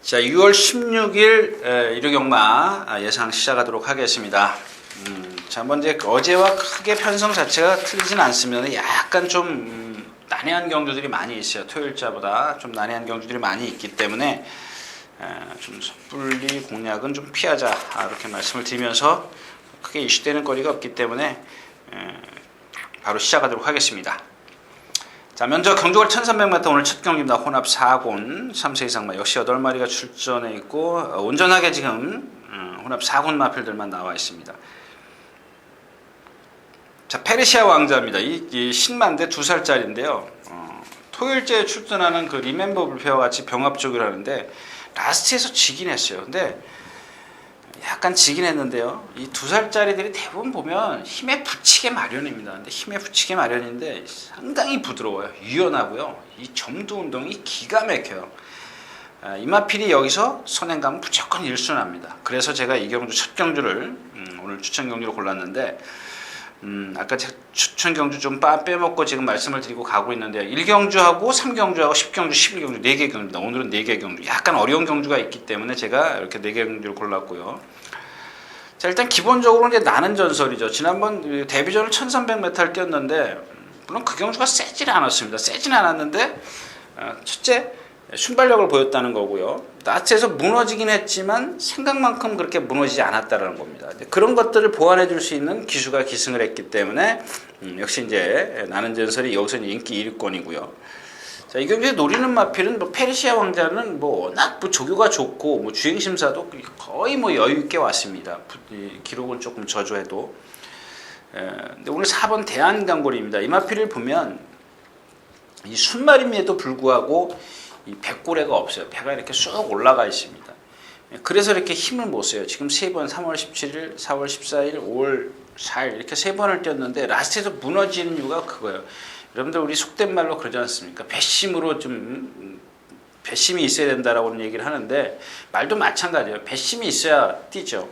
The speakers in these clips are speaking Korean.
자, 6월 16일 일요경마 예상 시작하도록 하겠습니다. 자, 한번 이제 어제와 크게 편성 자체가 틀리진 않습니다. 약간 좀 난해한 경주들이 많이 있어요. 토요일자보다 좀 난해한 경주들이 많이 있기 때문에 좀 섣불리 공략은 좀 피하자 이렇게 말씀을 드리면서 크게 이슈되는 거리가 없기 때문에 바로 시작하도록 하겠습니다. 자, 먼저 경주월 1300m 오늘 첫 경기입니다. 혼합 4곤 3세 이상마 역시 8마리가 출전해 있고 온전하게 지금 혼합 4곤 마필들만 나와 있습니다. 자, 페르시아 왕자입니다. 이 신만대 2살짜리인데요. 토요일째 출전하는 그 리멤버 불페와 같이 병합 쪽을 하는데 라스트에서 지긴 했어요. 근데 약간 지긴 했는데요. 이 2살짜리들이 대부분 보면 힘에 붙이게 마련입니다. 근데 힘에 붙이게 마련인데 상당히 부드러워요. 유연하고요. 이 점두 운동이 기가 막혀요. 이마필이 여기서 선행가면 무조건 1순합니다. 그래서 제가 이 경주 첫 경주를 오늘 추천 경주로 골랐는데 아까 제 추천 경주 좀 빼먹고 지금 말씀을 드리고 가고 있는데요. 1경주하고 3경주하고 10경주, 11경주 4개 경주입니다. 오늘은 4개 경주. 약간 어려운 경주가 있기 때문에 제가 이렇게 4개 경주를 골랐고요. 자, 일단 기본적으로 이제 나는 전설이죠. 지난번 데뷔전을 1300m를 뛰었는데 물론 그 경주가 세지는 않았습니다. 세지는 않았는데 첫째 순발력을 보였다는 거고요. 나트에서 무너지긴 했지만 생각만큼 그렇게 무너지지 않았다는 겁니다. 그런 것들을 보완해 줄 수 있는 기수가 기승을 했기 때문에 역시 이제 나는 전설이 여기서 인기 1위권이고요. 자, 이 경기에 노리는 마필은 페르시아 왕자는 워낙 조교가 좋고 주행 심사도 거의 여유 있게 왔습니다. 기록은 조금 저조해도. 근데 오늘 4번 대한강골입니다. 이 마필을 보면 이 순말임에도 불구하고 이 배꼬레가 없어요. 배가 이렇게 쑥 올라가 있습니다. 그래서 이렇게 힘을 못 써요. 지금 3번 3월 17일, 4월 14일, 5월 4일 이렇게 3번을 뛰었는데 라스트에서 무너지는 이유가 그거예요. 여러분들 우리 속된 말로 그러지 않습니까? 배심으로 좀 배심이 있어야 된다라고는 얘기를 하는데 말도 마찬가지예요. 배심이 있어야 뛰죠.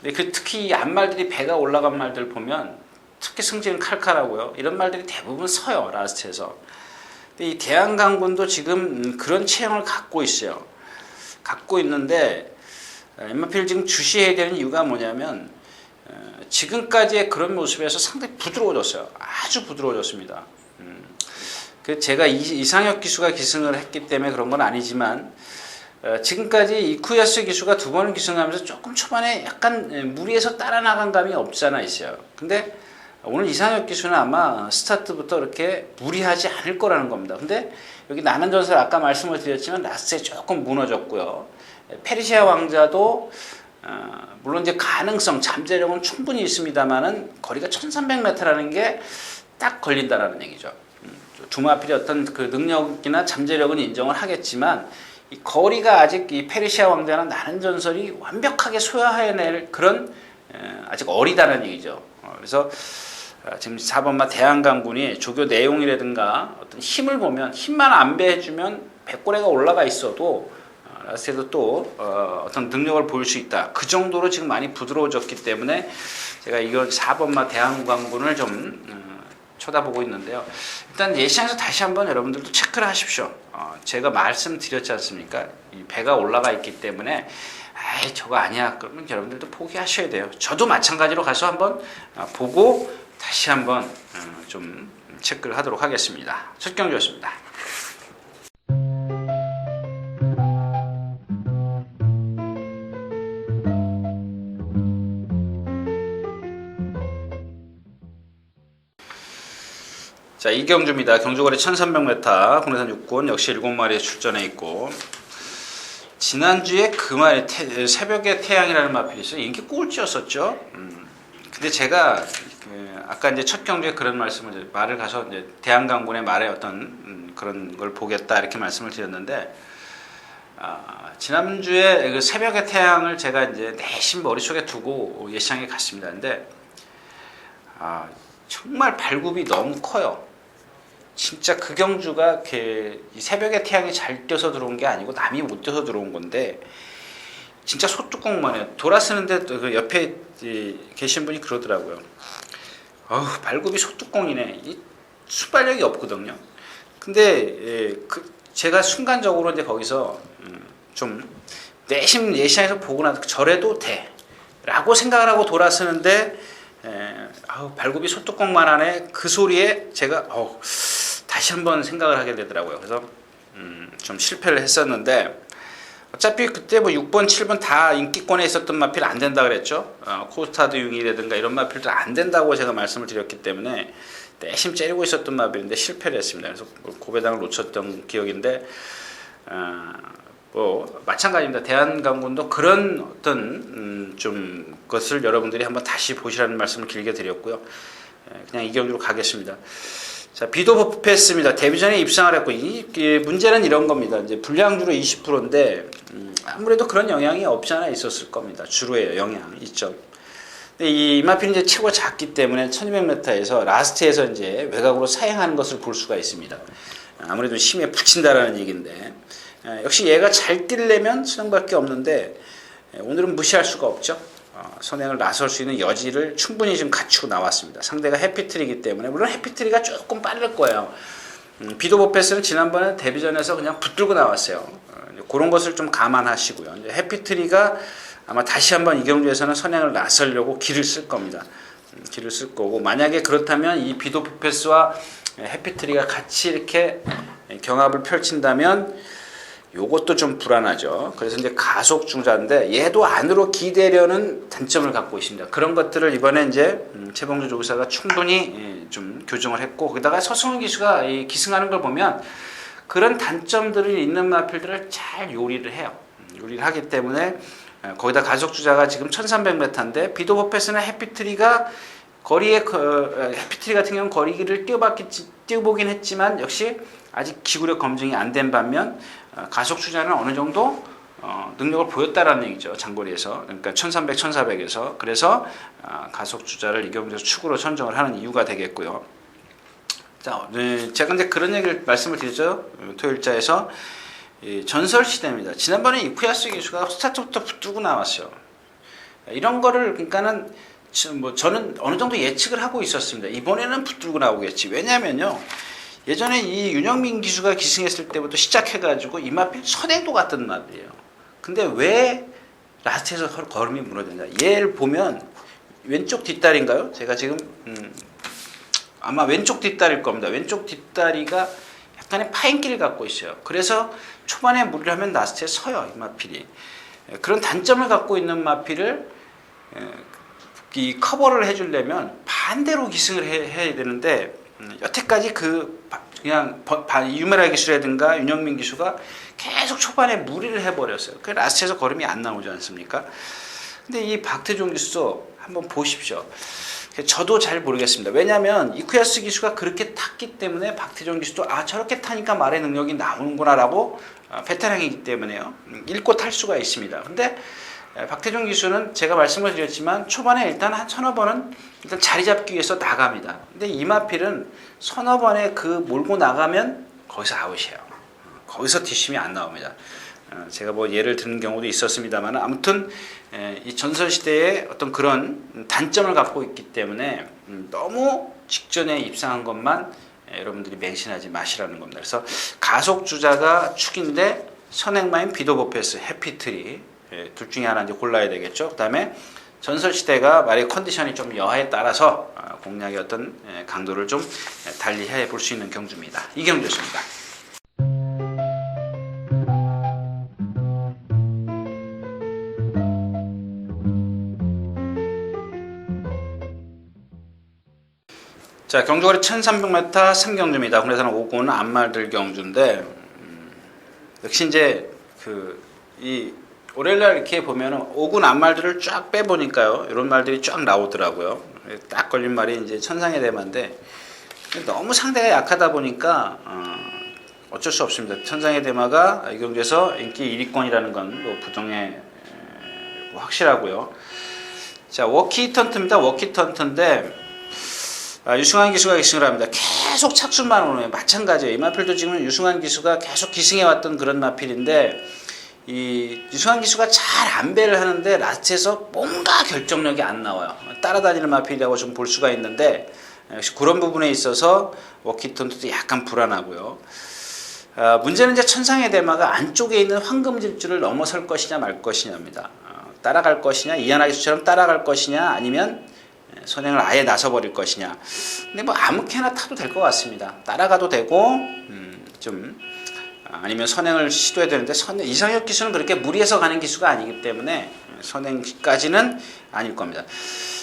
근데 특히 이 앞말들이 배가 올라간 말들 보면 특히 승질은 칼칼하고요. 이런 말들이 대부분 서요. 라스트에서. 이 대한강군도 지금 그런 체형을 갖고 있어요. 갖고 있는데 엠마필 지금 주시해야 되는 이유가 뭐냐면 지금까지의 그런 모습에서 상당히 부드러워졌어요. 아주 부드러워졌습니다. 제가 이상혁 기수가 기승을 했기 때문에 그런 건 아니지만 지금까지 이쿠야스 기수가 2번을 기승하면서 조금 초반에 약간 무리해서 따라 나간 감이 없지 않아 있어요. 근데 오늘 이상혁 기수는 아마 스타트부터 이렇게 무리하지 않을 거라는 겁니다. 근데 여기 나는 전설 아까 말씀을 드렸지만 라스트에 조금 무너졌고요. 페르시아 왕자도 물론 이제 가능성, 잠재력은 충분히 있습니다만은 거리가 1300m라는 게 딱 걸린다라는 얘기죠. 두마필의 어떤 그 능력이나 잠재력은 인정을 하겠지만 이 거리가 아직 이 페르시아 왕자나 나는 전설이 완벽하게 소화해낼 그런 아직 어리다는 얘기죠. 그래서 지금 4번마 대한강군이 조교 내용이라든가 어떤 힘을 보면 힘만 안배해주면 백고래가 올라가 있어도 라스트에도 또 어떤 능력을 보일 수 있다. 그 정도로 지금 많이 부드러워졌기 때문에 제가 이거 4번마 대한강군을 좀 쳐다보고 있는데요. 일단 예시장에서 다시 한번 여러분들도 체크를 하십시오. 제가 말씀드렸지 않습니까? 이 배가 올라가 있기 때문에 에이 저거 아니야. 그러면 여러분들도 포기하셔야 돼요. 저도 마찬가지로 가서 한번 보고 다시 한번 좀 체크를 하도록 하겠습니다. 첫 경주였습니다. 자, 이 경주입니다. 경주거리 1300m 국내산 6권 역시 7마리에 출전해 있고 지난주에 그 말에 새벽의 태양이라는 마필이 있어요. 인기 꼴찌였었죠. 근데 제가 아까 이제 첫 경주에 그런 말을 가서 이제 대한강군의 말에 어떤 그런 걸 보겠다 이렇게 말씀을 드렸는데 지난주에 그 새벽의 태양을 제가 이제 내심 머릿속에 두고 예시장에 갔습니다. 근데 정말 발굽이 너무 커요. 진짜 그 경주가 이 새벽의 태양이 잘 뛰어서 들어온 게 아니고 남이 못 뛰어서 들어온 건데 진짜 소뚜껑만 해요. 돌아서는데 그 옆에 계신 분이 그러더라고요. 발굽이 소뚜껑이네. 이 순발력이 없거든요. 근데 제가 순간적으로 이제 거기서 좀 내심 예시장에서 보고 나서 저래도 돼 라고 생각을 하고 돌아서는데 발굽이 소뚜껑만 하네. 그 소리에 제가 다시 한번 생각을 하게 되더라고요. 그래서 좀 실패를 했었는데 어차피 그때 뭐 6번, 7번 다 인기권에 있었던 마필 안 된다 그랬죠. 코스타드 융이라든가 이런 마필도 안 된다고 제가 말씀을 드렸기 때문에 내심 째리고 있었던 마필인데 실패를 했습니다. 그래서 고배당을 놓쳤던 기억인데 뭐 마찬가지입니다. 대한강군도 그런 어떤 좀 것을 여러분들이 한번 다시 보시라는 말씀을 길게 드렸고요. 그냥 이 경기로 가겠습니다. 자, 비도버프했습니다. 데뷔전에 입상을 했고 이 문제는 이런 겁니다. 이제 불량주로 20%인데 아무래도 그런 영향이 없지 않아 있었을 겁니다. 주로의 영향 있죠. 근데 이 이마필이 이제 체구가 작기 때문에 1200m에서 라스트에서 이제 외곽으로 사행하는 것을 볼 수가 있습니다. 아무래도 심에 붙인다라는 얘기인데 역시 얘가 잘 뛰려면 선행밖에 없는데 오늘은 무시할 수가 없죠. 선행을 나설 수 있는 여지를 충분히 지금 갖추고 나왔습니다. 상대가 해피트리이기 때문에 물론 해피트리가 조금 빠를 거예요. 비도버패스는 지난번에 데뷔전에서 그냥 붙들고 나왔어요. 그런 것을 좀 감안하시고요. 이제 해피트리가 아마 다시 한번 이 경주에서는 선행을 나서려고 길을 쓸 겁니다. 길을 쓸 거고 만약에 그렇다면 이 비도버패스와 해피트리가 같이 이렇게 경합을 펼친다면 요것도 좀 불안하죠. 그래서 이제 가속 중자인데 얘도 안으로 기대려는 단점을 갖고 있습니다. 그런 것들을 이번에 이제 최봉주 조교사가 충분히 좀 교정을 했고 거기다가 서승훈 기수가 기승하는 걸 보면 그런 단점들이 있는 마필들을 잘 요리를 해요. 요리를 하기 때문에 거기다 가속 주자가 지금 1300m인데 비도버패스나 해피트리가 거리에 해피트리 같은 경우는 거리를 뛰어보긴 했지만 역시 아직 기구력 검증이 안 된 반면 가속 주자는 어느 정도 능력을 보였다라는 얘기죠. 장거리에서. 그러니까 1300, 1400에서. 그래서 가속 주자를 이 경기에서 축으로 선정을 하는 이유가 되겠고요. 자, 제가 근데 그런 얘기를 말씀을 드렸죠. 토요일자에서 전설 시대입니다. 지난번에 이쿠야스 기수가 스타트부터 붙들고 나왔어요. 이런 거를 그러니까는 뭐 저는 어느 정도 예측을 하고 있었습니다. 이번에는 붙들고 나오겠지. 왜냐면요. 예전에 이 윤영민 기수가 기승했을 때부터 시작해가지고 이마필 선행도 같던 마필이에요. 근데 왜 라스트에서 걸음이 무너졌냐? 얘를 보면 왼쪽 뒷다리인가요? 제가 지금 아마 왼쪽 뒷다리일 겁니다. 왼쪽 뒷다리가 약간의 파인기를 갖고 있어요. 그래서 초반에 무리를 하면 라스트에 서요. 이 마필이. 그런 단점을 갖고 있는 마필을 이 커버를 해주려면 반대로 기승을 해야 되는데 여태까지 그냥 유메라 기수라든가 윤영민 기수가 계속 초반에 무리를 해버렸어요. 그 라스트에서 걸음이 안 나오지 않습니까? 근데 이 박태종 기수도 한번 보십시오. 저도 잘 모르겠습니다. 왜냐하면 이쿠야스 기수가 그렇게 탔기 때문에 박태종 기수도 저렇게 타니까 말의 능력이 나오는구나라고 베테랑이기 때문에요. 읽고 탈 수가 있습니다. 근데 박태종 기수는 제가 말씀을 드렸지만 초반에 일단 한 서너 번은 일단 자리 잡기 위해서 나갑니다. 근데 이마필은 서너 번에 그 몰고 나가면 거기서 아웃이에요. 거기서 뒷심이 안 나옵니다. 제가 뭐 예를 드는 경우도 있었습니다만 아무튼 이 전설시대의 어떤 그런 단점을 갖고 있기 때문에 너무 직전에 입상한 것만 여러분들이 맹신하지 마시라는 겁니다. 그래서 가속 주자가 축인데 선행마인 비도버패스, 해피트리 둘 중에 하나 이제 골라야 되겠죠. 그 다음에 전설시대가 만약 컨디션이 좀 여하에 따라서 공략의 어떤 강도를 좀 달리 해볼 수 있는 경주입니다. 이 경주였습니다. 자, 경주거리 1300m 3경주입니다. 국내에서는 5군 안말들 경주인데 역시 이제 이 올해날 이렇게 보면은 5군 안말들을 쫙 빼보니까요. 이런 말들이 쫙 나오더라고요. 딱 걸린 말이 이제 천상의 대마인데 너무 상대가 약하다 보니까 어쩔 수 없습니다. 천상의 대마가 이 경주에서 인기 1위권이라는 건 뭐 부정에 확실하고요. 자, 워키턴트입니다. 워키턴트인데 유승환 기수가 기승을 합니다. 계속 착수만 오네요. 마찬가지예요. 이 마필도 지금 유승환 기수가 계속 기승해왔던 그런 마필인데 이 유승환 기수가 잘 안배를 하는데 라스트에서 뭔가 결정력이 안 나와요. 따라다니는 마필이라고 좀 볼 수가 있는데 역시 그런 부분에 있어서 워키턴도 약간 불안하고요. 문제는 이제 천상의 대마가 안쪽에 있는 황금질주를 넘어설 것이냐 말 것이냐입니다. 따라갈 것이냐, 이하나기 수처럼 따라갈 것이냐, 아니면 선행을 아예 나서버릴 것이냐. 근데 뭐 아무렇게나 타도 될 것 같습니다. 따라가도 되고 좀 아니면 선행을 시도해야 되는데 이상혁 기수는 그렇게 무리해서 가는 기수가 아니기 때문에 선행까지는 아닐 겁니다.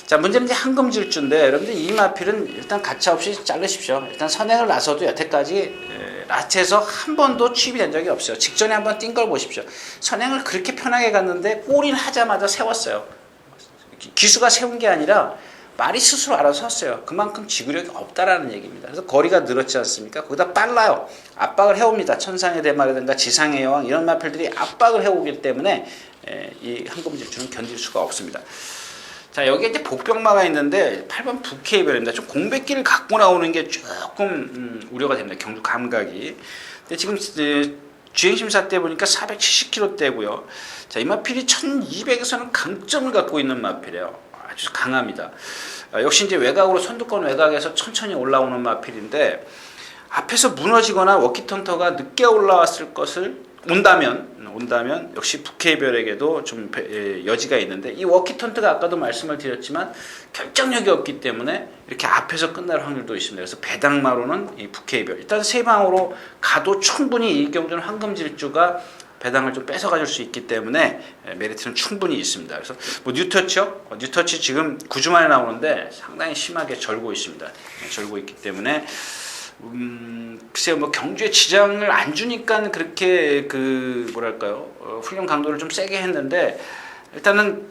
자, 문제는 이제 황금질주인데 여러분들 이 마필은 일단 가차없이 자르십시오. 일단 선행을 나서도 여태까지 라스트에서 한 번도 취입이 된 적이 없어요. 직전에 한번 뛴 걸 보십시오. 선행을 그렇게 편하게 갔는데 골인 하자마자 세웠어요. 기수가 세운 게 아니라 말이 스스로 알아서 섰어요. 그만큼 지구력이 없다라는 얘기입니다. 그래서 거리가 늘었지 않습니까? 거기다 빨라요. 압박을 해옵니다. 천상의 대마라든가 지상의 여왕 이런 마필들이 압박을 해오기 때문에 이 황금질주는 견딜 수가 없습니다. 자, 여기에 이제 복병마가 있는데 8번 북케이별입니다. 좀 공백기를 갖고 나오는 게 조금 우려가 됩니다. 경주 감각이. 근데 지금 주행심사 때 보니까 470km대고요. 자, 이 마필이 1200에서는 강점을 갖고 있는 마필이에요. 아주 강합니다. 역시 이제 외곽으로 선두권 외곽에서 천천히 올라오는 마필인데 앞에서 무너지거나 워키턴터가 늦게 올라왔을 것을 온다면 역시 북해별에게도 좀 여지가 있는데 이 워키턴트가 아까도 말씀을 드렸지만 결정력이 없기 때문에 이렇게 앞에서 끝날 확률도 있습니다. 그래서 배당마로는 이 북해별 일단 세 방으로 가도 충분히 이 경주는 황금질주가 배당을 좀 뺏어가줄 수 있기 때문에 메리트는 충분히 있습니다. 그래서 뭐 뉴터치 지금 9주 만에 나오는데 상당히 심하게 절고 있습니다. 절고 있기 때문에 글쎄요, 뭐 경주에 지장을 안 주니까 그렇게 훈련 강도를 좀 세게 했는데 일단은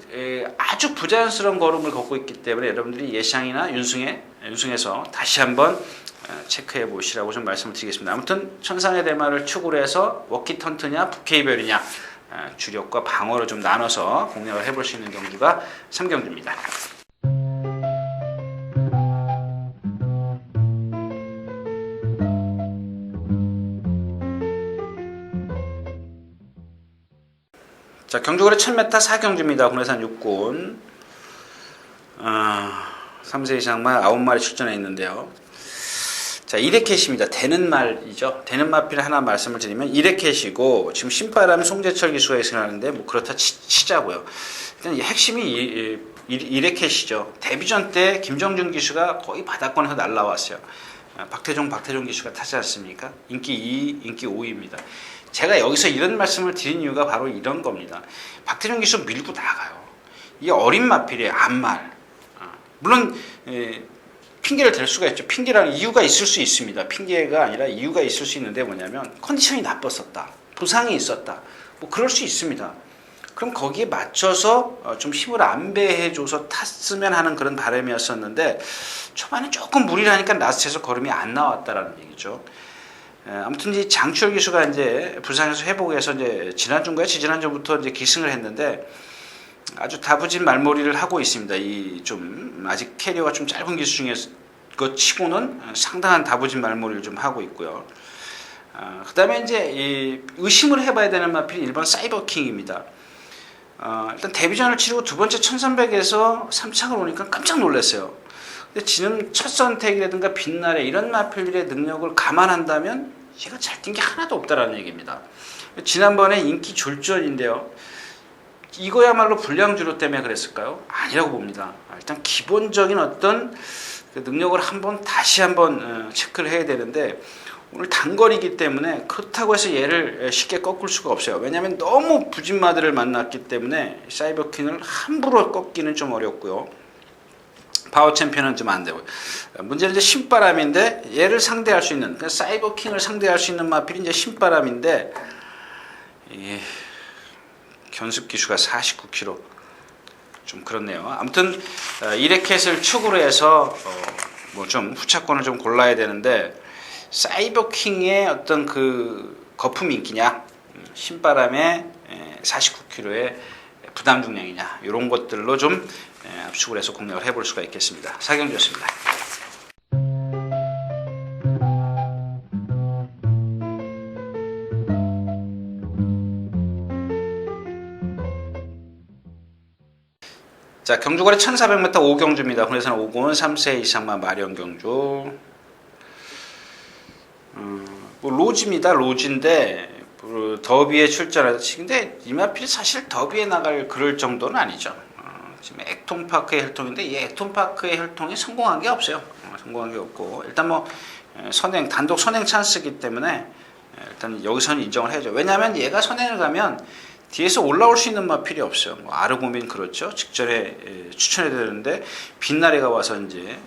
아주 부자연스러운 걸음을 걷고 있기 때문에 여러분들이 예상이나 윤승에서 다시 한번 체크해 보시라고 좀 말씀을 드리겠습니다. 아무튼 천상의 대마를 축으로 해서 워키턴트냐 북케이별이냐 주력과 방어로 좀 나눠서 공략을 해볼 수 있는 경주가 3경주입니다. 자, 경주거래 1000m 4경주입니다. 국내산 6군 3세 이상만 9마리 출전해 있는데요. 자, 1회캐시입니다. 되는 말이죠. 되는 마필 하나 말씀을 드리면 1회캐시고 지금 신바람 송재철 기수가 있으라는데 뭐 그렇다 치자고요. 일단 핵심이 1회캐시죠. 데뷔전 때 김정준 기수가 거의 바닥권에서 날라왔어요. 박태종 기수가 타지 않습니까? 인기 2, 인기 5위입니다. 제가 여기서 이런 말씀을 드린 이유가 바로 이런 겁니다. 박태종 기수 밀고 나가요. 이게 어린 마필이에요. 암말. 물론 핑계를 댈 수가 있죠. 핑계라는 이유가 있을 수 있습니다. 핑계가 아니라 이유가 있을 수 있는데 뭐냐면 컨디션이 나빴었다. 부상이 있었다. 뭐 그럴 수 있습니다. 그럼 거기에 맞춰서 좀 힘을 안배해줘서 탔으면 하는 그런 바람이었었는데 초반에 조금 무리를 하니까 라스트에서 걸음이 안 나왔다라는 얘기죠. 아무튼 이 장추열 기수가 이제 부상에서 회복해서 이제 지난주인가요? 지난주부터 이제 기승을 했는데 아주 다부진 말머리를 하고 있습니다. 이 좀 아직 캐리어가 좀 짧은 기수 중에 그 치고는 상당한 다부진 말머리를 좀 하고 있고요. 그다음에 이제 이 의심을 해봐야 되는 마필이 1번 사이버킹입니다. 일단 데뷔전을 치르고 두 번째 1300에서 3착을 오니까 깜짝 놀랐어요. 근데 지금 첫 선택이라든가 빛날에 이런 마필들의 능력을 감안한다면 얘가 잘 뛴 게 하나도 없다라는 얘기입니다. 지난번에 인기 졸전인데요. 이거야말로 불량주로 때문에 그랬을까요? 아니라고 봅니다. 일단 기본적인 어떤 그 능력을 다시 한번 체크를 해야 되는데 오늘 단거리이기 때문에 그렇다고 해서 얘를 쉽게 꺾을 수가 없어요. 왜냐하면 너무 부진마들을 만났기 때문에 사이버킹을 함부로 꺾기는 좀 어렵고요. 파워 챔피언은 좀 안 되고요. 문제는 이제 신바람인데 얘를 상대할 수 있는 그러니까 사이버킹을 상대할 수 있는 마필이 이제 신바람인데 견습 기수가 49km 좀 그렇네요. 아무튼 1회캣을 축으로 해서 뭐 좀 후차권을 좀 골라야 되는데 사이버킹의 어떤 그 거품 인기냐 신바람의 49km의 부담 중량이냐 이런 것들로 좀 압축을 해서 공략을 해볼 수가 있겠습니다. 사경주였습니다. 자, 경주거리 1400m 5경주입니다. 국내산 5군 3세 이상만 마련 경주. 뭐 로즈입니다. 로즈인데 더비에 출전해서 근데 이마필이 사실 더비에 나갈 그럴 정도는 아니죠. 지금 액톤파크의 혈통인데 이 액톤파크의 혈통이 성공한 게 없어요. 성공한 게 없고 일단 뭐 선행 단독 선행 찬스이기 때문에 일단 여기서는 인정을 해야죠. 왜냐하면 얘가 선행을 가면 뒤에서 올라올 수 있는 마필이 없어요. 뭐 아르고민 그렇죠. 직전에 추천해야 되는데 빛나래가 와서 이제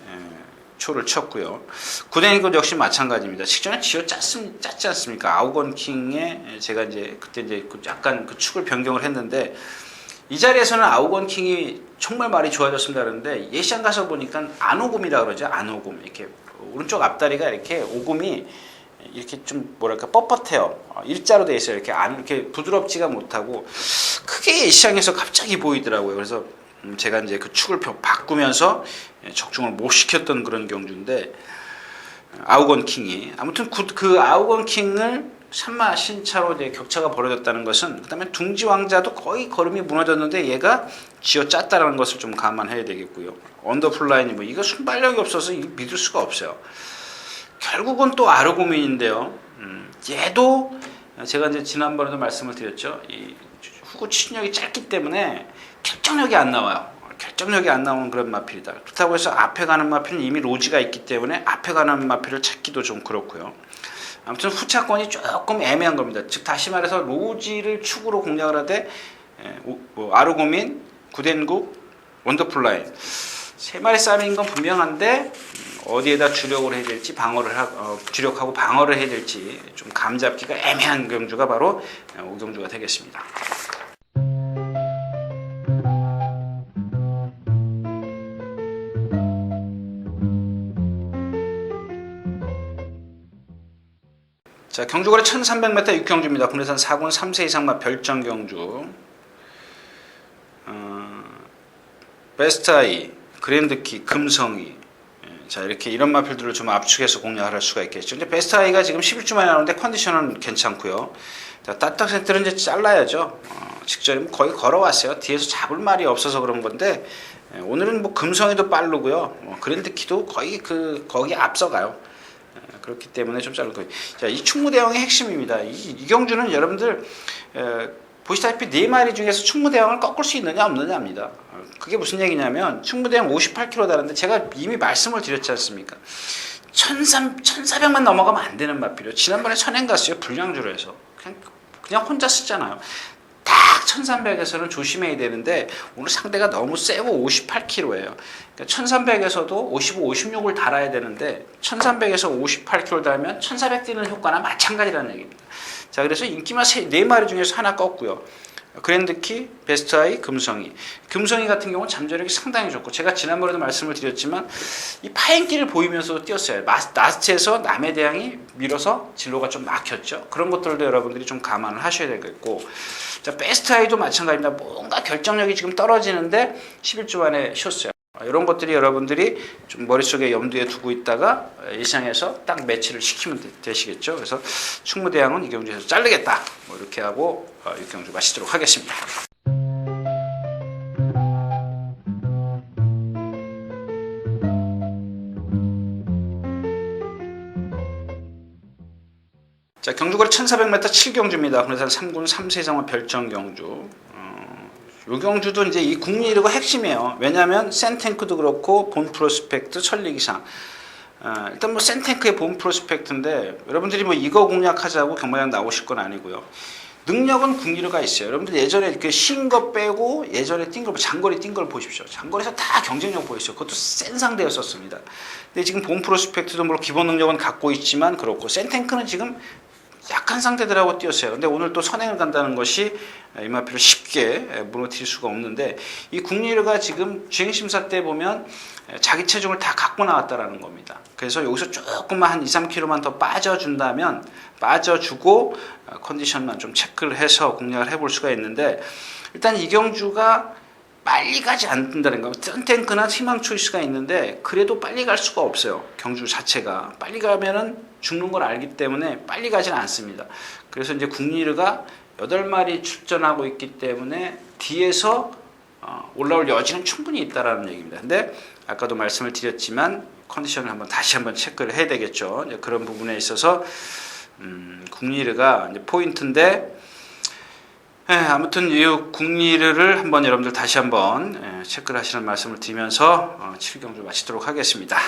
초를 쳤고요. 구덴 것 역시 마찬가지입니다. 직전에 짰지 않습니까? 아우건 킹에 제가 이제 그때 이제 약간 그 축을 변경을 했는데 이 자리에서는 아우건 킹이 정말 말이 좋아졌습니다. 그런데 예시장 가서 보니까 안오금이라 그러죠. 안오금 이렇게 오른쪽 앞다리가 이렇게 오금이 이렇게 좀 뭐랄까 뻣뻣해요. 일자로 돼 있어요. 이렇게 부드럽지가 못하고 크게 예시장에서 갑자기 보이더라고요. 그래서 제가 이제 그 축을 바꾸면서 적중을 못 시켰던 그런 경주인데 아우건 킹이 아무튼 그 아우건 킹을 샴마 신차로 이제 격차가 벌어졌다는 것은 그다음에 둥지 왕자도 거의 걸음이 무너졌는데 얘가 쥐어 짰다라는 것을 좀 감안해야 되겠고요. 언더플라인이 뭐 이거 순발력이 없어서 믿을 수가 없어요. 결국은 또 아르고민인데요. 얘도 제가 이제 지난번에도 말씀을 드렸죠. 이 후구 추진력이 짧기 때문에 결정력이 안 나와요. 결정력이 안 나오는 그런 마필이다. 그렇다고 해서 앞에 가는 마필은 이미 로지가 있기 때문에 앞에 가는 마필을 찾기도 좀 그렇고요. 아무튼 후차권이 조금 애매한 겁니다. 즉 다시 말해서 로지를 축으로 공략을 하되 아르고민, 구덴국, 원더풀라인 세 마리 싸움인 건 분명한데 어디에다 주력을 해야 될지 주력하고 방어를 해야 될지 좀 감잡기가 애매한 경주가 바로 오경주가 되겠습니다. 자, 경주거리 1300m 6경주입니다. 국내산 4군 3세 이상마 별정 경주. 베스트아이, 그랜드키, 금성이. 자, 이렇게 이런 마필들을 좀 압축해서 공략할 수가 있겠죠. 이제 베스트아이가 지금 11주 만에 나오는데 컨디션은 괜찮고요. 자, 따딱센터는 이제 잘라야죠. 직전에 거의 걸어왔어요. 뒤에서 잡을 말이 없어서 그런 건데 오늘은 뭐 금성이도 빠르고요. 그랜드키도 거의 거기 앞서가요. 그렇기 때문에 좀 자를 거예요. 자, 이 충무대왕의 핵심입니다. 이 경주는 여러분들 보시다시피 4마리 중에서 충무대왕을 꺾을 수 있느냐 없느냐입니다. 그게 무슨 얘기냐면 충무대왕 58kg 다른데 제가 이미 말씀을 드렸지 않습니까? 1400만 넘어가면 안 되는 마필이요. 지난번에 선행 갔어요. 불량주로 해서. 그냥 혼자 쓰잖아요. 딱 1300에서는 조심해야 되는데 오늘 상대가 너무 세고 58kg예요. 그러니까 1300에서도 55, 56을 달아야 되는데 1300에서 58kg 달면 1400 뛰는 효과나 마찬가지라는 얘기입니다. 자, 그래서 인기마 4마리 중에서 하나 껐고요. 그랜드키, 베스트아이, 금성이. 금성이 같은 경우는 잠재력이 상당히 좋고 제가 지난번에도 말씀을 드렸지만 이 파행기를 보이면서도 뛰었어요. 라스트에서 남해 대항이 밀어서 진로가 좀 막혔죠. 그런 것들도 여러분들이 좀 감안을 하셔야 되겠고 자, 베스트아이도 마찬가지입니다. 뭔가 결정력이 지금 떨어지는데 11주 만에 쉬었어요. 이런 것들이 여러분들이 좀 머릿속에 염두에 두고 있다가 예상해서 딱 매치를 시키면 되시겠죠. 그래서 충무대왕은 이 경주에서 자르겠다. 뭐 이렇게 하고 이 경주 마치도록 하겠습니다. 자, 경주거리 1400m 7경주입니다. 국내산 3군 3세 이상마 별정 경주. 요 경주도 이제 이 국리리그 핵심이에요. 왜냐하면 센탱크도 그렇고 본 프로스펙트 천리기상. 일단 뭐 센탱크의 본 프로스펙트인데 여러분들이 뭐 이거 공략하자고 경마장 나오실 건 아니고요. 능력은 국리리그가 있어요. 여러분들 예전에 그 쉰 거 빼고 예전에 뛴 거 장거리 뛴 걸 보십시오. 장거리에서 다 경쟁력 보이시죠. 그것도 센 상대였었습니다. 근데 지금 본 프로스펙트도 물론 기본 능력은 갖고 있지만 그렇고 센탱크는 지금 약한 상대들하고 뛰었어요. 근데 오늘 또 선행을 간다는 것이 이마필을 쉽게 무너뜨릴 수가 없는데 이 국리리그가 지금 주행심사 때 보면 자기 체중을 다 갖고 나왔다라는 겁니다. 그래서 여기서 조금만 한 2, 3kg만 더 빠져준다면 빠져주고 컨디션만 좀 체크를 해서 공략을 해볼 수가 있는데 일단 이 경주가 빨리 가지 않는다는 거. 탱크나 희망 초이스가 있는데 그래도 빨리 갈 수가 없어요. 경주 자체가 빨리 가면은 죽는 걸 알기 때문에 빨리 가지는 않습니다. 그래서 이제 국리리그가 8마리 출전하고 있기 때문에 뒤에서 올라올 여지는 충분히 있다라는 얘기입니다. 근데 아까도 말씀을 드렸지만 컨디션을 다시 한번 체크를 해야 되겠죠. 그런 부분에 있어서 국리르가 이제 포인트인데, 아무튼 이 국리르를 한번 여러분들 다시 한번 체크를 하시는 말씀을 드리면서 7경주 마치도록 하겠습니다.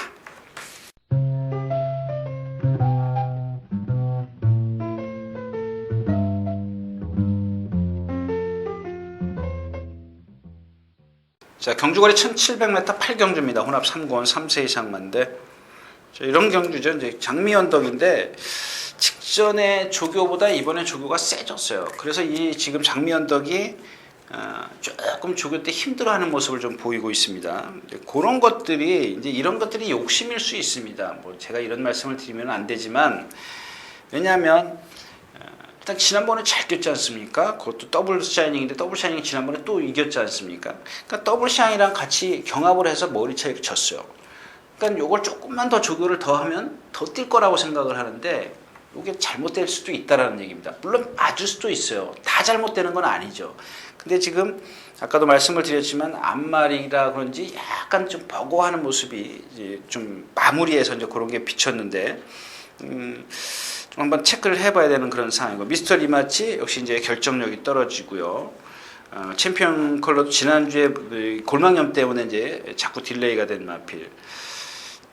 자, 경주거리 1700m 8경주입니다. 혼합 3권 3세 이상만데, 이런 경주죠. 이제 장미 언덕인데 직전에 조교보다 이번에 조교가 세졌어요. 그래서 이 지금 장미 언덕이 조금 조교 때 힘들어하는 모습을 좀 보이고 있습니다. 그런 것들이 이제 이런 것들이 욕심일 수 있습니다. 뭐 제가 이런 말씀을 드리면 안 되지만, 왜냐하면 일단 지난번에 잘 꼈지 않습니까? 그것도 더블 샤이닝인데 더블 샤이닝이 지난번에 또 이겼지 않습니까? 그러니까 더블 샤이닝이랑 같이 경합을 해서 머리 차이를 쳤어요. 그러니까 요걸 조금만 더 조교를 더 하면 더 뛸 거라고 생각을 하는데, 이게 잘못될 수도 있다라는 얘기입니다. 물론 맞을 수도 있어요. 다 잘못되는 건 아니죠. 근데 지금 아까도 말씀을 드렸지만 앞말이라 그런지 약간 좀 버거워하는 모습이 이제 좀 마무리해서 이제 그런 게 비쳤는데, 좀 한번 체크를 해봐야 되는 그런 상황이고, 미스터 리마치 역시 이제 결정력이 떨어지고요. 챔피언 컬러도 지난주에 골망염 때문에 이제 자꾸 딜레이가 된 마필.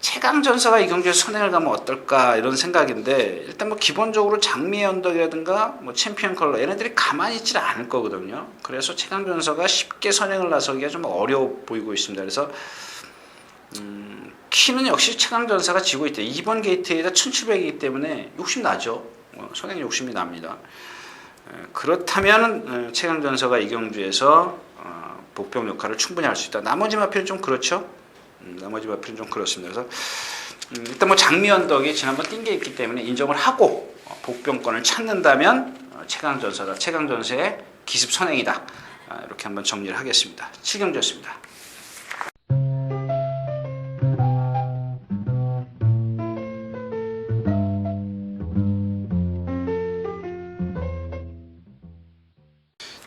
최강전사가 이 경주에 선행을 가면 어떨까 이런 생각인데, 일단 뭐 기본적으로 장미의 언덕이라든가 뭐 챔피언 컬러 얘네들이 가만히 있질 않을 거거든요. 그래서 최강전사가 쉽게 선행을 나서기가 좀 어려워 보이고 있습니다. 그래서 키는 역시 최강전사가 지고 있대. 2번 게이트에다 1700이기 때문에 욕심 나죠. 선행 욕심이 납니다. 그렇다면 최강전사가 이 경주에서 복병 역할을 충분히 할 수 있다. 나머지 마필은 좀 그렇죠. 나머지 마필은 좀 그렇습니다. 그래서 일단 뭐 장미 언덕이 지난번 뛴 게 있기 때문에 인정을 하고 복병권을 찾는다면 최강전사다. 최강전사의 기습 선행이다. 이렇게 한번 정리를 하겠습니다. 7경주였습니다.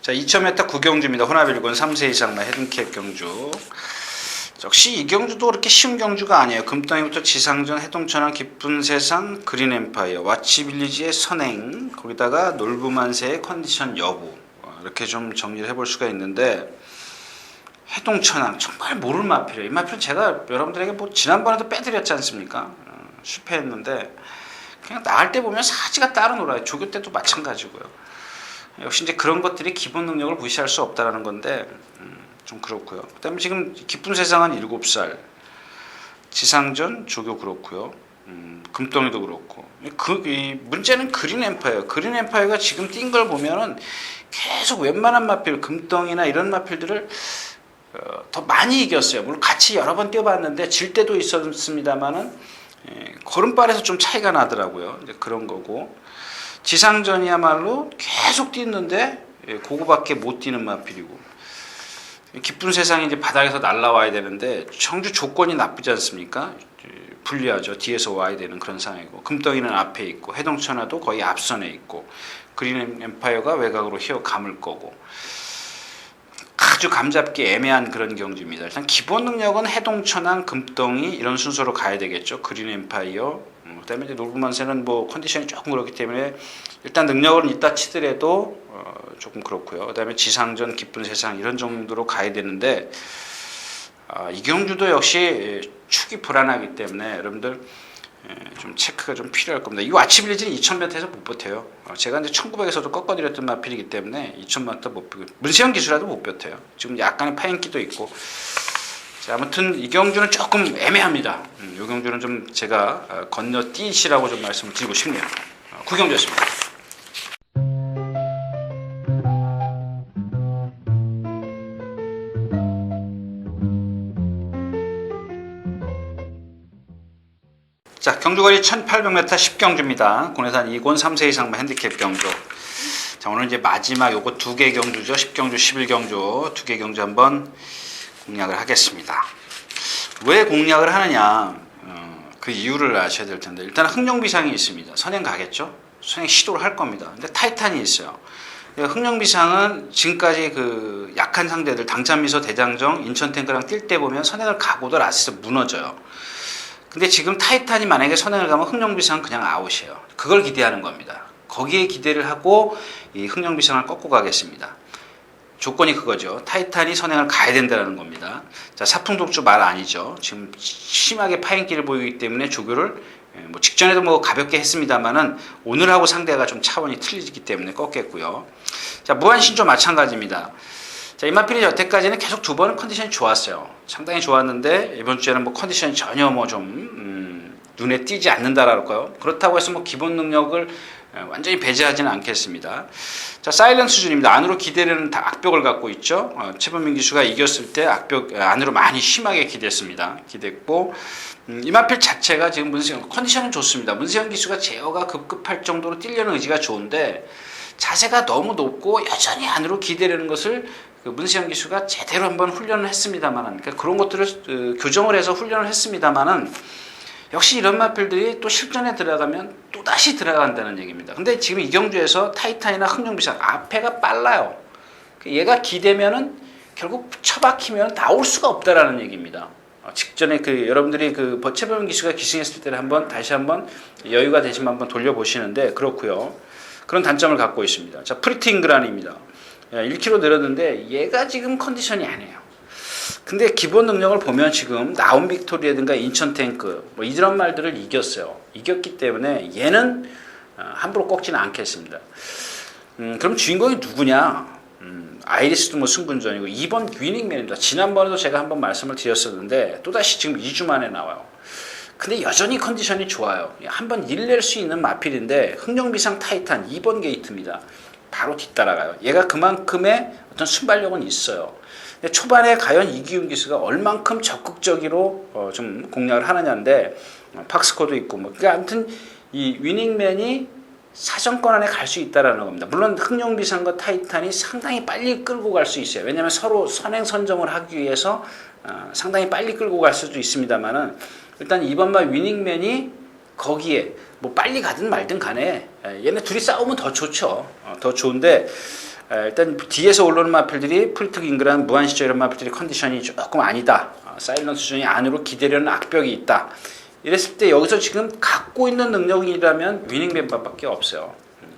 자, 2000m 9경주입니다. 혼합 1군 3세 이상만 헤딩캡 경주. 역시 이 경주도 그렇게 쉬운 경주가 아니에요. 금덩이부터 지상전, 해동천왕, 기쁜 세상, 그린 엠파이어, 와치빌리지의 선행, 거기다가 놀부만세의 컨디션 여부, 이렇게 좀 정리를 해볼 수가 있는데, 해동천왕 정말 모를 마필이에요. 이 마필은 제가 여러분들에게 뭐 지난번에도 빼드렸지 않습니까? 실패했는데 그냥 나갈 때 보면 사지가 따로 놀아요. 조교 때도 마찬가지고요. 역시 이제 그런 것들이 기본 능력을 무시할 수 없다라는 건데, 좀 그렇고요. 그다음에 지금 기쁜 세상은 7살, 지상전 조교 그렇고요. 금덩이도 그렇고. 이 문제는 그린 엠파이어. 그린 엠파이어가 지금 뛴 걸 보면은 계속 웬만한 마필, 금덩이나 이런 마필들을 더 많이 이겼어요. 물론 같이 여러 번 뛰어봤는데 질 때도 있었습니다만은 걸음발에서 좀 차이가 나더라고요. 이제 그런 거고. 지상전이야말로 계속 뛰는데 그거밖에 못 뛰는 마필이고. 기쁜 세상이 이제 바닥에서 날라와야 되는데 청주 조건이 나쁘지 않습니까? 불리하죠. 뒤에서 와야 되는 그런 상황이고, 금덩이는 앞에 있고, 해동천하도 거의 앞선에 있고, 그린 엠파이어가 외곽으로 휘어 감을 거고, 아주 감잡기 애매한 그런 경주입니다. 일단 기본 능력은 해동천왕, 금덩이 이런 순서로 가야 되겠죠. 그린 엠파이어, 그다음에 이제 놀부만세는 뭐 컨디션이 조금 그렇기 때문에 일단 능력은 있다 치더라도 조금 그렇고요. 그다음에 지상전, 기쁜 세상 이런 정도로 가야 되는데, 이 경주도 역시 축이 불안하기 때문에 여러분들 좀 체크가 좀 필요할 겁니다. 이 와치빌리지는 2000m에서 못 버텨요. 제가 이제 1900에서도 꺾어드렸던 마필이기 때문에 2000m 못 버텨요. 문세영 기수라도 못 버텨요. 지금 약간의 파인기도 있고. 자, 아무튼 이 경주는 조금 애매합니다. 이 경주는 좀 제가 건너뛰시라고 좀 말씀을 드리고 싶네요. 9경주였습니다. 자, 경주거리 1800m 10경주입니다. 군해산 2권 3세 이상만 핸디캡 경주. 자, 오늘 이제 마지막 요거 2개 경주죠. 10경주, 11경주 2개 경주 한번 공략을 하겠습니다. 왜 공략을 하느냐, 그 이유를 아셔야 될 텐데, 일단 흥룡비상이 있습니다. 선행 가겠죠? 선행 시도를 할 겁니다. 근데 타이탄이 있어요. 흥룡비상은 지금까지 그 약한 상대들, 당찬미소, 대장정, 인천탱크랑 뛸 때 보면 선행을 가고도 라스트에서 무너져요. 근데 지금 타이탄이 만약에 선행을 가면 흥룡비상은 그냥 아웃이에요. 그걸 기대하는 겁니다. 거기에 기대를 하고 이 흥룡비상을 꺾고 가겠습니다. 조건이 그거죠. 타이탄이 선행을 가야 된다는 겁니다. 자, 사풍독주 말 아니죠. 지금 심하게 파행기를 보이기 때문에 조교를 뭐 직전에도 뭐 가볍게 했습니다만은 오늘하고 상대가 좀 차원이 틀리기 때문에 꺾겠고요. 자, 무한신조 마찬가지입니다. 자, 이마필이 여태까지는 계속 두 번은 컨디션이 좋았어요. 상당히 좋았는데 이번 주에는 뭐 컨디션이 전혀 뭐 좀 눈에 띄지 않는다랄까요. 그렇다고 해서 뭐 기본 능력을 완전히 배제하지는 않겠습니다. 자, 사일런트 수준입니다. 안으로 기대는 다 악벽을 갖고 있죠. 최범민 기수가 이겼을 때 악벽 안으로 많이 심하게 기댔습니다. 기댔고 이마필 자체가 지금 문세영 컨디션은 좋습니다. 문세영 기수가 제어가 급급할 정도로 뛰려는 의지가 좋은데 자세가 너무 높고 여전히 안으로 기대려는 것을 그 문세영 기수가 제대로 한번 훈련을 했습니다만은 그러니까 그런 것들을 교정을 해서 훈련을 했습니다만은 역시 이런 마필들이 또 실전에 들어가면 또다시 들어간다는 얘기입니다. 근데 지금 이 경주에서 타이탄이나 흥룡비상 앞에가 빨라요. 얘가 기대면은 결국 처박히면 나올 수가 없다라는 얘기입니다. 직전에 그 여러분들이 그 최범민 기수가 기승했을 때를 다시 한번 여유가 되시면 한번 돌려보시는데 그렇고요. 그런 단점을 갖고 있습니다. 자, 프리티 잉그란입니다. 1kg 늘었는데 얘가 지금 컨디션이 아니에요. 근데 기본 능력을 보면 지금 나온 빅토리라든가 인천 탱크 뭐 이런 말들을 이겼어요. 이겼기 때문에 얘는 함부로 꺾지는 않겠습니다. 그럼 주인공이 누구냐? 아이리스도 뭐 승분전이고 2번 위닝맨입니다. 지난번에도 제가 한번 말씀을 드렸었는데 또다시 지금 2주 만에 나와요. 근데 여전히 컨디션이 좋아요. 한번 일낼 수 있는 마필인데 흥룡비상 타이탄 2번 게이트입니다. 바로 뒤따라가요. 얘가 그만큼의 어떤 순발력은 있어요. 근데 초반에 과연 이기훈 기수가 얼만큼 적극적으로 좀 공략을 하느냐인데 팍스코도 있고 뭐 그러니까 아무튼 이 위닝맨이 사정권 안에 갈 수 있다라는 겁니다. 물론 흥룡비상과 타이탄이 상당히 빨리 끌고 갈 수 있어요. 왜냐하면 서로 선행 선정을 하기 위해서 상당히 빨리 끌고 갈 수도 있습니다만은 일단 이번 말 위닝맨이 거기에 뭐 빨리 가든 말든 간에 얘네 둘이 싸우면 더 좋죠. 더 좋은데 일단 뒤에서 올라오는 마필들이 프리트 잉그란, 무한시저 이런 마필들이 컨디션이 조금 아니다. 사일런트 수준이 안으로 기대려는 악벽이 있다. 이랬을 때 여기서 지금 갖고 있는 능력이라면 위닝맨밖에 없어요.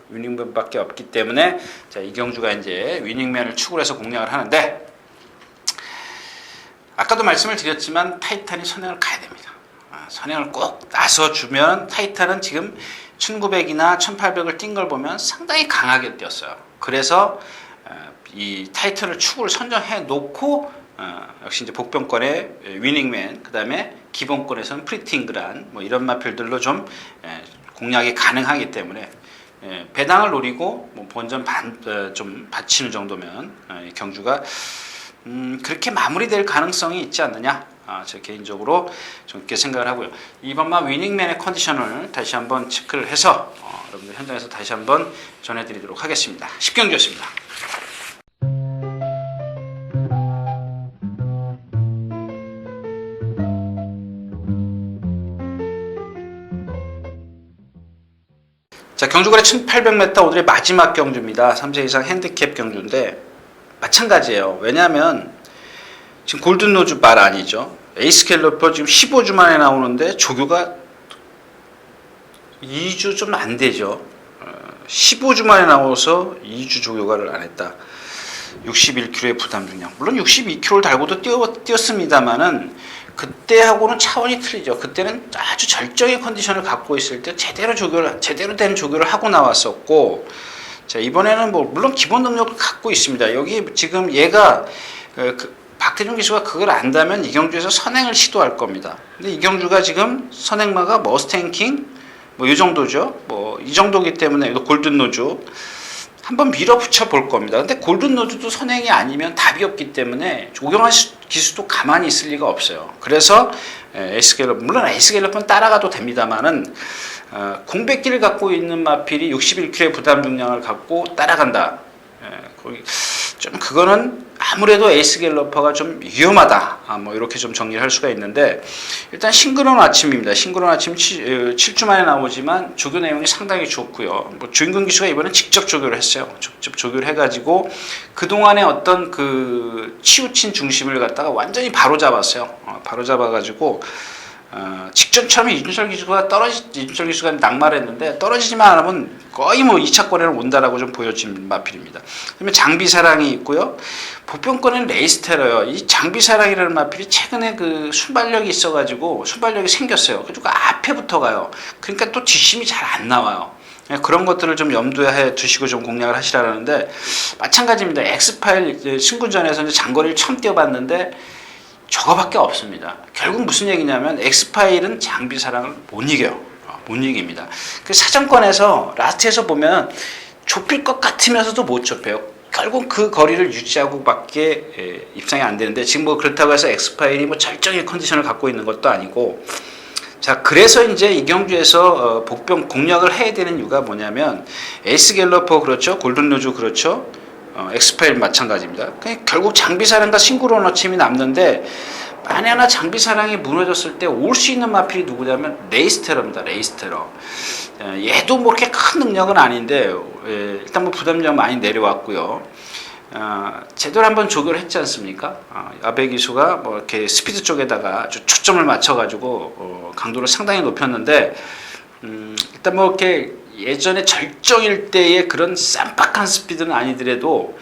위닝맨밖에 없기 때문에 자, 이경주가 이제 위닝맨을 축으로 해서 공략을 하는데 아까도 말씀을 드렸지만 타이탄이 선행을 가야 됩니다. 선행을 꼭 나서주면 타이탄은 지금 1900이나 1800을 뛴 걸 보면 상당히 강하게 뛰었어요. 그래서 이 타이틀을 축을 선정해 놓고 역시 이제 복병권의 위닝맨 그 다음에 기본권에서는 프리티 잉그란 뭐 이런 마필들로 좀 공략이 가능하기 때문에 배당을 노리고 뭐 본전 좀 바치는 정도면 경주가 그렇게 마무리될 가능성이 있지 않느냐. 제 개인적으로 좀 그렇게 생각을 하고요. 이번만 위닝맨의 컨디션을 다시 한번 체크를 해서 여러분들 현장에서 다시 한번 전해드리도록 하겠습니다. 10경주였습니다. 자, 경주거래 1800m 오늘의 마지막 경주입니다. 3세 이상 핸디캡 경주인데 마찬가지예요. 왜냐하면 지금 골든로즈 말 아니죠. 에이스 갤러퍼 지금 15주 만에 나오는데 조교가 2주 좀 안 되죠. 15주 만에 나와서 2주 조교가를 안 했다. 61kg의 부담 중량. 물론 62kg를 달고도 뛰었습니다만은 그때하고는 차원이 틀리죠. 그때는 아주 절정의 컨디션을 갖고 있을 때 제대로 된 조교를 하고 나왔었고, 자, 이번에는 뭐 물론 기본 능력을 갖고 있습니다. 여기 지금 얘가 박태준 기수가 그걸 안다면 이경주에서 선행을 시도할 겁니다. 근데 이경주가 지금 선행마가 머스탱킹 뭐 이 정도죠. 뭐 이 정도기 때문에 골든노즈 한번 밀어붙여 볼 겁니다. 근데 골든노즈도 선행이 아니면 답이 없기 때문에 조경환 기수도 가만히 있을 리가 없어요. 그래서 에이스갤럽 물론 에이스갤럽은 따라가도 됩니다만은 공백기를 갖고 있는 마필이 61kg의 부담 중량을 갖고 따라간다. 좀 그거는 아무래도 에이스 갤러퍼가 좀 위험하다. 뭐 이렇게 좀 정리를 할 수가 있는데 일단 싱그러운 아침입니다. 싱그러운 아침 7주 만에 나오지만 조교 내용이 상당히 좋고요. 뭐 주인공 기수가 이번엔 직접 조교를 했어요. 직접 조교를 해가지고 그동안의 어떤 그 치우친 중심을 갖다가 완전히 바로 잡았어요. 바로 잡아가지고 직전처럼 이준철 기수가 이준철 기수가 낙마했는데 떨어지지만 않으면 거의 뭐 2차권에는 온다라고 좀 보여진 마필입니다. 그다음에 장비사랑이 있고요. 복병권은 레이스테러요. 이 장비사랑이라는 마필이 최근에 그 순발력이 있어가지고 순발력이 생겼어요. 그리고 앞에 붙어가요. 그러니까 또 뒷심이 잘 안 나와요. 그런 것들을 좀 염두에 두시고 좀 공략을 하시라는데 마찬가지입니다. 엑스파일 신군전에서 이제 장거리를 처음 뛰어봤는데 저거밖에 없습니다. 결국 무슨 얘기냐면 엑스파일은 장비사랑을 못 이겨요. 못 이깁니다. 그 사정권에서 라스트에서 보면 좁힐 것 같으면서도 못 좁혀요. 결국 그 거리를 유지하고밖에 입상이 안 되는데 지금 뭐 그렇다고 해서 엑스파일이 뭐 절정의 컨디션을 갖고 있는 것도 아니고 자 그래서 이제 이 경주에서 복병 공략을 해야 되는 이유가 뭐냐면 에이스 갤러퍼 그렇죠. 골든루즈 그렇죠. 엑스파일 마찬가지입니다. 결국 장비사랑과 싱그로너침이 남는데 만에 하나 장비사랑이 무너졌을 때 올 수 있는 마필이 누구냐면 레이스테러입니다. 레이스테러. 얘도 뭐 그렇게 큰 능력은 아닌데 일단 뭐 부담력 많이 내려왔고요. 제대로 한번 조교를 했지 않습니까? 아베 기수가 뭐 이렇게 스피드 쪽에다가 아주 초점을 맞춰가지고 강도를 상당히 높였는데 일단 뭐 이렇게 예전에 절정일 때의 그런 쌈박한 스피드는 아니더라도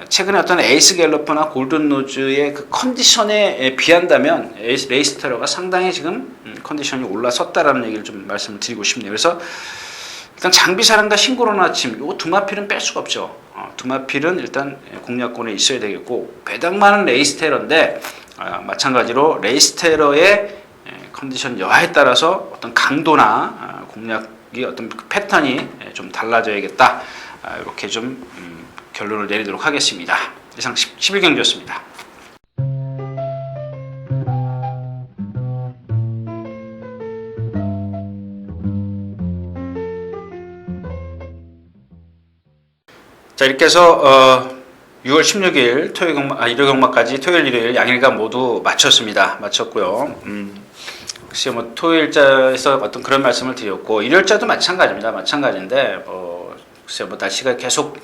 최근에 어떤 에이스 갤러퍼나 골든로즈의 그 컨디션에 비한다면 레이스테러가 상당히 지금 컨디션이 올라섰다라는 얘기를 좀 말씀을 드리고 싶네요. 그래서 일단 장비사랑과 싱그로나침 요 두 마필은 뺄 수가 없죠. 두 마필은 일단 공략권에 있어야 되겠고 배당만은 레이스테러인데 마찬가지로 레이스테러의 컨디션 여하에 따라서 어떤 강도나 공략이 어떤 패턴이 좀 달라져야겠다. 이렇게 좀 결론을 내리도록 하겠습니다. 이상 11경주였습니다. 자 이렇게 해서 6월 16일 토요일 경마, 일요 경마까지 토요일 일요일 양일간 모두 마쳤고요. 글쎄 뭐 토요일자에서 어떤 그런 말씀을 드렸고 일요일자도 마찬가지입니다. 마찬가지인데 글쎄 뭐 날씨가 계속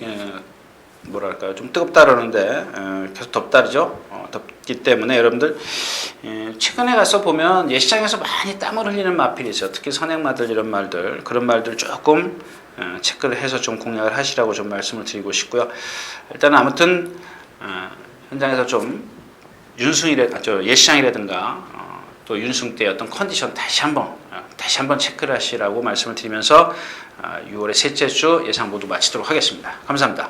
뭐랄까요 좀 뜨겁다 그러는데 계속 덥다죠. 덥기 때문에 여러분들 최근에 가서 보면 예시장에서 많이 땀을 흘리는 마필이 있어요. 특히 선행마들 이런 말들 그런 말들 조금 체크를 해서 좀 공략을 하시라고 좀 말씀을 드리고 싶고요. 일단 아무튼 현장에서 좀 예시장이라든가 또 윤승 때 어떤 컨디션 다시 한번 체크를 하시라고 말씀을 드리면서 6월의 셋째 주 예상 모두 마치도록 하겠습니다. 감사합니다.